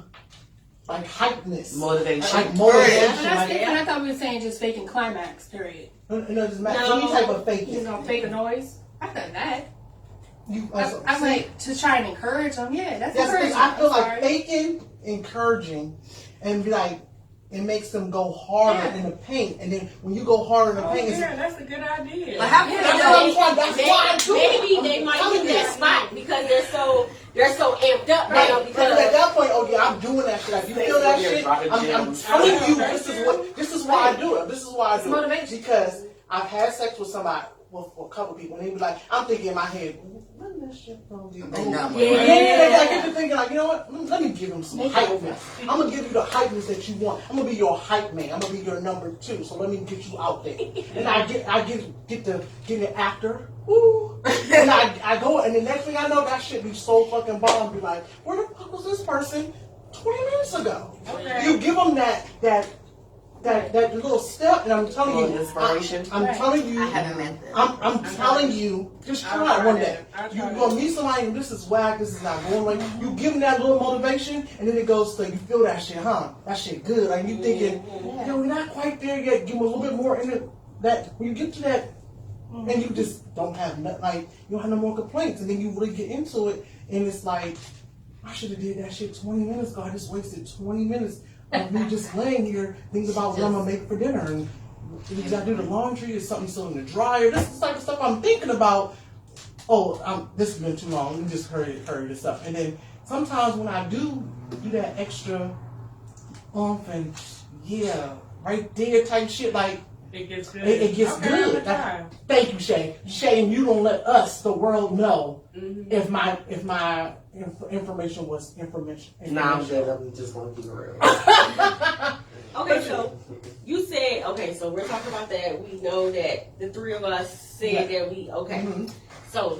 like hypeness, Motivation. like motivation. But that's Like, different. I thought we were saying just faking climax, period. it doesn't matter. No. Any type of You faking. know, fake a noise. I've done that. You, I'm like, to try and encourage them. Yeah, that's That's encouraging. I feel I'm like sorry. faking, encouraging, and be like, it makes them go harder Yeah. in the paint. And then when you go harder in the Oh, paint, it's, yeah, that's a good idea. But how Yeah, can that's why I do it. Maybe they might hit that spot because they're so amped up right. now Because at because that point, oh yeah, I'm doing that shit. Like you feel that Yeah, shit. dropping I'm gems. telling you, this is why I do it. This is why I It's do it. motivation. Because I've had sex with somebody, with a couple people, and they be like, I'm thinking in my head, when this shit gonna be over? Yeah. And then I get to thinking like, you know what? Let me give him some Make it hypeness. I'm gonna give you the hypeness that you want. I'm gonna be your hype man. I'm gonna be your number 2. So let me get you out there. And I get an actor. Woo. And I go, and the next thing I know, that shit be so fucking bomb. Be like, where the fuck was this person 20 minutes ago? Okay. You give them that little step, and I'm telling Little you, inspiration. I'm Right. telling you, I haven't met them. I'm telling you, just I'll try it try one that. day. I'll You're try gonna that. meet somebody and this is whack, this is not going right. You give them that little motivation, and then it goes to you feel that shit, huh? That shit good. Like you thinking, yo, we're not quite there yet. Give them a little bit more in it. That when you get to that, and you just don't have you don't have no more complaints, and then you really get into it, and it's like, I should have did that shit 20 minutes ago. I just wasted 20 minutes of me just laying here thinking about what I'm gonna make for dinner, and did I do the laundry? Is something still in the dryer? This is the type of stuff I'm thinking about. Oh, this has been too long. Let me just hurry this up. And then sometimes when I do that extra and yeah, right there type shit, like It gets good. it gets Okay, good. I'm trying. Thank you, Shay. Shay, and you don't let us, the world, know Mhm. if my information was information. Nah, I'm good. I'm just gonna keep it real. Okay, so you said, okay, so we're talking about that. We know that the three of us said that we, okay. Mhm. So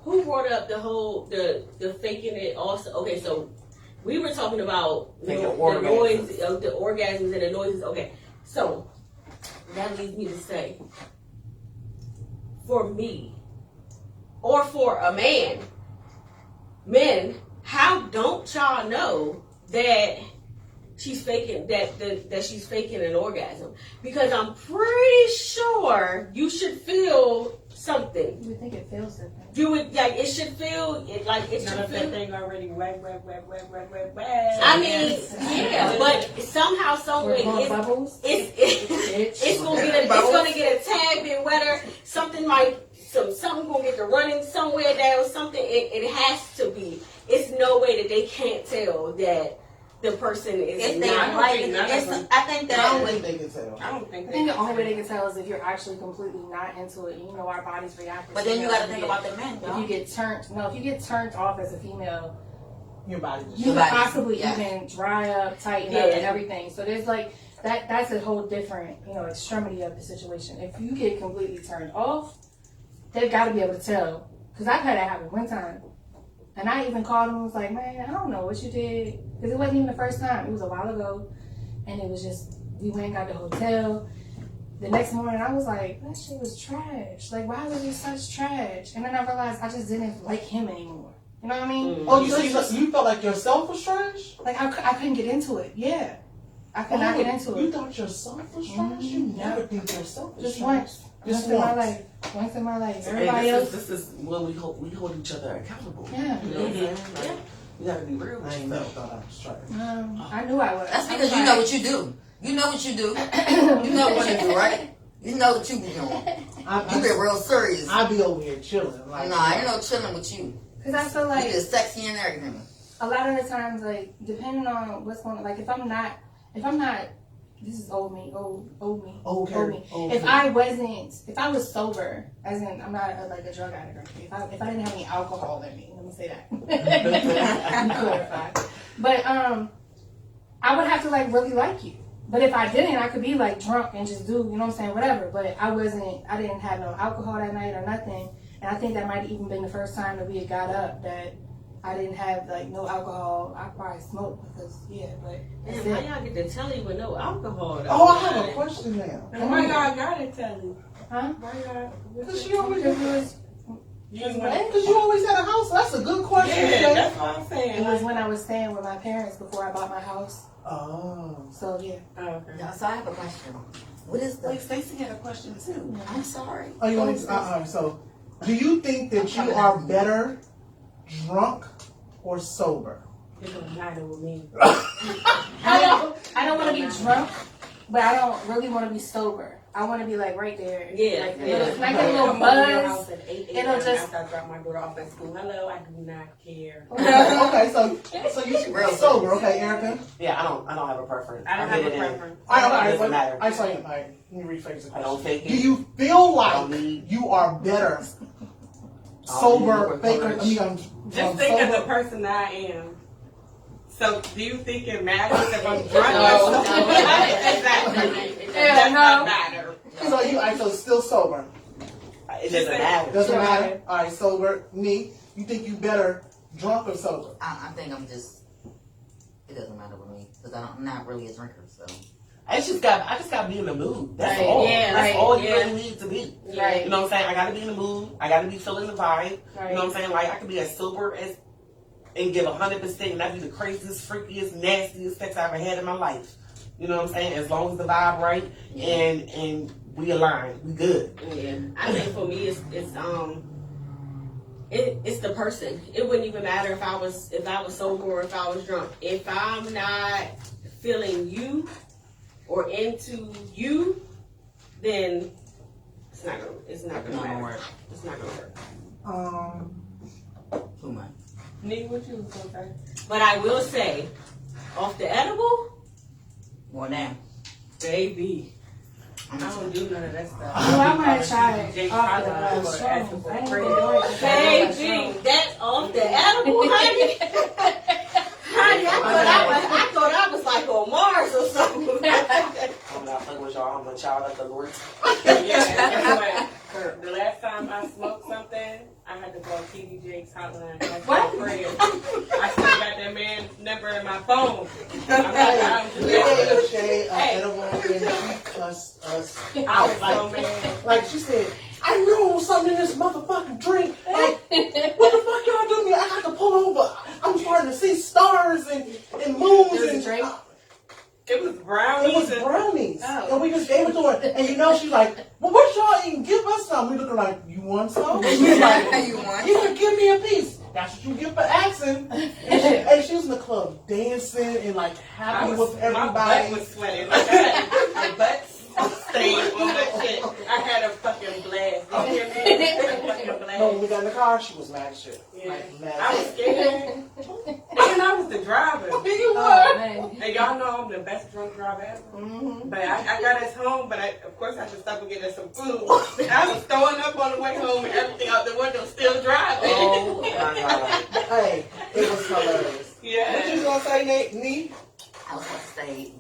who brought up the whole, the faking it also? Okay, so we were talking about Faking the orgasms. noise, the orgasms and the noises. Okay, so that leads me to say, for me, or for a man, men, how don't y'all know that she's faking that she's faking an orgasm? Because I'm pretty sure you should feel something. You would think it feels different. You would like it should feel it like it None should of that feel. thing already wet. I mean, yeah, but somehow, some We're way, blowing bubbles. it's gonna get a tad bit wetter. Something something gonna get the running somewhere down. Something it has to be. It's no way that they can't tell that the person is If they not don't like think it, none of it's, them- I think I that don't think they can tell. I don't think I think the only way they can tell is if you're actually completely not into it. You know our bodies react. but then you gotta think about the men, if you though. get turned off as a female, Your body just you could body, possibly yeah. even dry up, tighten Yeah. up, and everything. So there's like that's a whole different extremity of the situation. If you get completely turned off, they've got to be able to tell. Because I've had that happen one time, and I even called him and was like, "Man, I don't know what you did," because it wasn't even the first time. It was a while ago, and it was just we went and got the hotel. The next morning, I was like, "That shit was trash. Like, why was it such trash?" And then I realized I just didn't like him anymore. You know what I mean? Oh, you felt like yourself was trash? Like I couldn't get into it. Yeah, I could not get into You it. thought yourself was trash? You Mhm. never think yourself was Just trash. once. Just Once in my once. life. Once in my life. And Everybody else. this is when we hold each other accountable. Yeah. You know what I'm saying? Like, you gotta be real with I ain't never yourself. thought I was trash. I knew I was. That's because you know what you do. You know what you do. You know what to do, right? You know what you be doing. You be real serious. I be over here chilling. Like, Nah, ain't no chilling with you. Because I feel You like just sexy and everything. a lot of the times, like, depending on what's going on, like, if I'm not, this is old me. Okay. If I was sober, as in, I'm not like a drug addict or anything. If I didn't have any alcohol in me, let me say that. Clarify. But, I would have to, like, really like you. But if I didn't, I could be, like, drunk and just do, you know what I'm saying, whatever. But I didn't have no alcohol that night or nothing. And I think that might have even been the first time that we had got up that I didn't have, like, no alcohol. I probably smoked because, but that's Damn, it. how y'all get to tell you with no alcohol? Though? Oh, I have a question now. And why y'all gotta tell you? Huh? Why y'all? Because you always Because Because you always had a house. That's a good question. Yeah, Shay. that's what I'm saying. it was when I was staying with my parents before I bought my house. Oh. So, yeah. Oh, okay. Yeah, so I have a question. What is Wait, the? Stacey had a question too. I'm sorry. Oh, you want to? So, do you think that you are better drunk or sober? It don't matter with me. I don't want to be drunk, but I don't really want to be sober. I want to be like right there. Yeah, Like, yeah. like a little I'm over your house buzz. at 8 It'll a.m. just- after I drop my daughter off at school. Hello, I do not care. Okay, so you Real sober, okay, Erica? Yeah, I don't have a preference. I don't get have a it in. preference. All right, It doesn't matter. I saw you. All right, let me rephrase the I don't question. fake Do it. you feel I don't like need- you are better I don't sober, need faker? courage. Just think of the sober. person that I am. So, do you think it matters if I'm drunk No, or sober? no. Exactly. It Yeah, does not no. matter. So so still sober. It doesn't matter. Doesn't Sure. matter. All right, sober. Me, you think you better drunk or sober? I think I'm just. It doesn't matter with me because I'm not really a drinker. So I just gotta be in the mood. That's Right, all. yeah, That's right, all you yeah. really need to be. Right. You know what I'm saying? I gotta be in the mood. I gotta be feeling the vibe. Right. You know what I'm saying? Like I could be as sober as and give 100% and not be the craziest, freakiest, nastiest sex I ever had in my life. You know what I'm saying? As long as the vibe right and we align, we good. Yeah, I think for me it's the person. It wouldn't even matter if I was sober or if I was drunk. If I'm not feeling you or into you, then it's not gonna matter. It's not gonna work. Too much. Need what you was gonna say. But I will say, off the edible, Well, now. baby. I don't do none of that stuff. Oh, I might try it Jay off Crowder the was strong. asking for I ain't free. been doing it. Baby, that's off the edible, honey. Honey, I thought I was like on Mars or something. I'm not fucking with y'all. I'm a child of the Lord. Yeah, anyway, the last time I smoked something, I had to call TD Jakes hotline. What? I still got that man's number in my phone. We gave a Shay an edible and she cussed us I out. was so mad. Like she said, I knew it was something in this motherfucking drink. Like, what the fuck y'all doing? I had to pull over. I'm starting to see stars and moons It was a and drink? It was brownies. It was brownies. Oh. And we just gave it to her. And you know, she's like, well, what y'all eating? Give us some. We looking like, you want some? She's like, You want? you can give me a piece. That's what you get for asking. And she was in the club dancing and like happy with My butt everybody. was sweating. Like, I had my butt stained on that shit. I had a fucking blast. Did you hear me? A fucking No, blast. when we got in the car, she was mad as shit. Yeah. Like, mad I as was shit. scared. And I was the driver. Oh, man. And y'all know I'm the best drunk driver ever. Mm-hmm. But I got us home, but of course I had to stop and get us some food. I was throwing up on the way home and everything out the window, still driving. Oh my God. Hey, it was hilarious. Yeah. What you gonna say, Nate? Nee? I was going to say,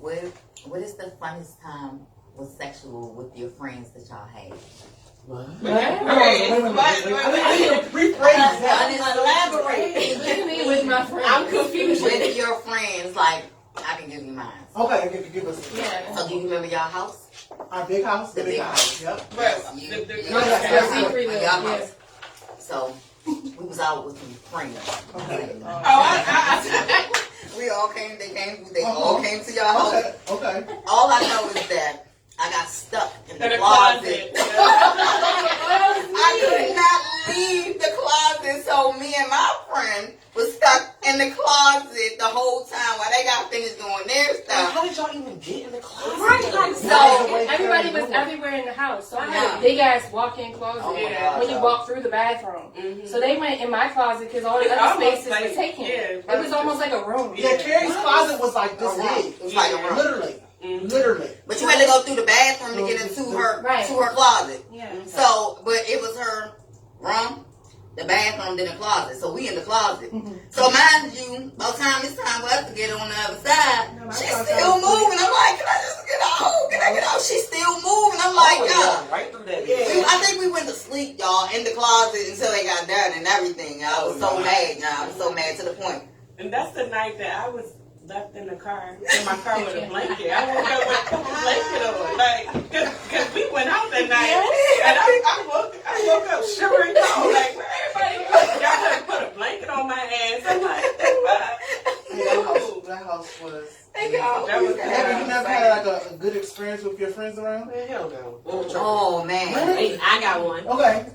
what is the funnest time was sexual with your friends that y'all had? What? What? Rephrase that. Elaborate. What do you mean with my friends? I'm confused. With your friends, like, I can give you mine. Okay, give us Yeah. So do you remember y'all house? our big house. The big house. Yep. But You- the- you- No, that's you- secret, y'all yeah. house. So we was out with some friends. Okay. We all came. They all came to your house. Okay. All I know is that I got stuck in the in the closet. closet. I could not leave the closet, so me and my friend was stuck in the closet the whole time while they got finished doing their stuff. How did y'all even get in the closet? Right, like So everybody was everywhere in the house. So I had Yeah. a big ass walk-in closet Oh my God, when you no. walk through the bathroom. Mhm. So they went in my closet because all the It's other almost spaces like- were taken. yeah, It was almost like a room. Yeah, Carrie's closet was like this big. It was like a room. Literally. But you had to go through the bathroom to get into her Right. to her closet. Yeah. So, but it was her room, the bathroom, then the closet. So we in the closet. So mind you, by the time it's time for us to get on the other side, No, my she's closet still was moving. I'm like, can I just get out? Can I get out? She's still moving. I'm like, Oh, God. yeah, right through that. I think we went to sleep, y'all, in the closet until they got done and everything. I was so mad, y'all. I was so mad to the point. And that's the night that I was left in the car, in my car with a blanket. I woke up with a blanket on, like, cause we went out that night, and I woke up shivering cold, like, where everybody go? Y'all had put a blanket on my ass. I'm like, That house was. that was Have you never had like a good experience with your friends around? Man, hell no. Oh, man. Wait, I got one. Okay.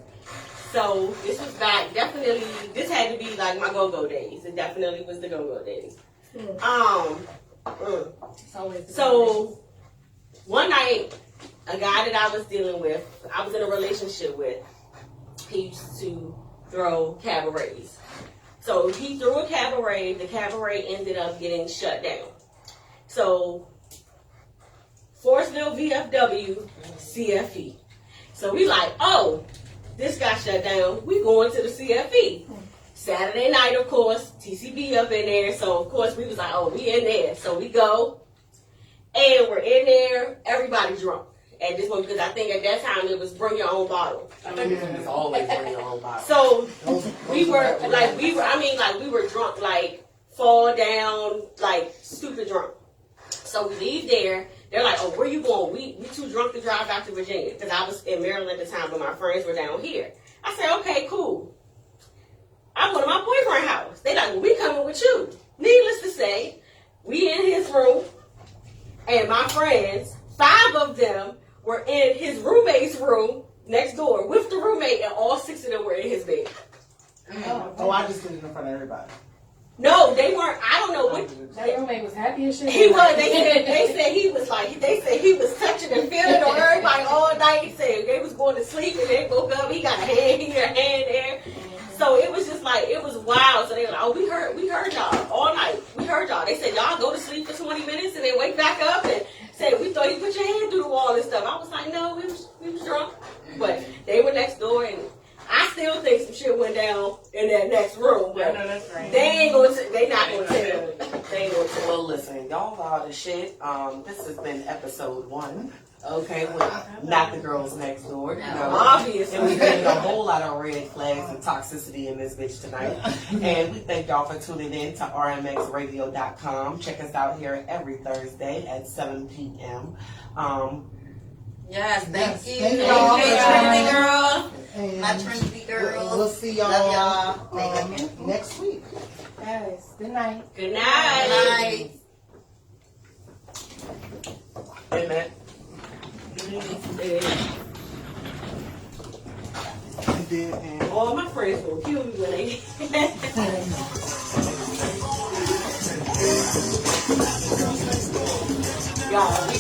So this was back, definitely, this had to be like my go-go days. It definitely was the go-go days. It's always So one night, a guy that I was dealing with, I was in a relationship with, he used to throw cabarets. So he threw a cabaret, the cabaret ended up getting shut down. So Forestville VFW, CFE. So we like, oh, this got shut down. We going to the CFE. Saturday night, of course, TCB up in there. So, of course, we was like, oh, we in there. So we go, and we're in there. Everybody drunk at this point, because I think at that time it was bring your own bottle. I think it's always bring your own body. So we were drunk, like, fall down, like, stupid drunk. So we leave there. They're like, oh, where you going? We too drunk to drive back to Virginia, because I was in Maryland at the time, but my friends were down here. I said, okay, cool. I'm going to my boyfriend's house. They like, well, we coming with you. Needless to say, we in his room, and my friends, 5 of them were in his roommate's room next door with the roommate, and all 6 of them were in his bed. Oh, I just did it in front of everybody. No, they weren't. I don't know what. That roommate was happy as shit. He was. They said he was like. They said he was touching and feeling on everybody all night. He said they was going to sleep and they woke up. He got a hand here, a hand there. So it was just like it was wild. So they were like, "Oh, we heard y'all all night. We heard y'all." They said y'all go to sleep for 20 minutes and then wake back up and said we thought you put your hand through the wall and stuff. I was like, "No, we was drunk," but they were next door and. I still think some shit went down in that next room, but that's right. they ain't gonna. They not gonna tell. They ain't gonna tell. Well, listen, y'all are the shit. This has been episode 1. Okay, with Not the Girls Next Door. You know, Obviously. and we've been a whole lot of red flags and toxicity in this bitch tonight. And we thank y'all for tuning in to rmxradio.com. Check us out here every Thursday at 7 p.m. Yes, thank you. Thank y'all. Trinity girl. And My Trinity girls. we'll see y'all, Love y'all. next week. Guys, good night. Good night. Night. Amen. You did, and All my friends gonna kill me when they. Y'all, we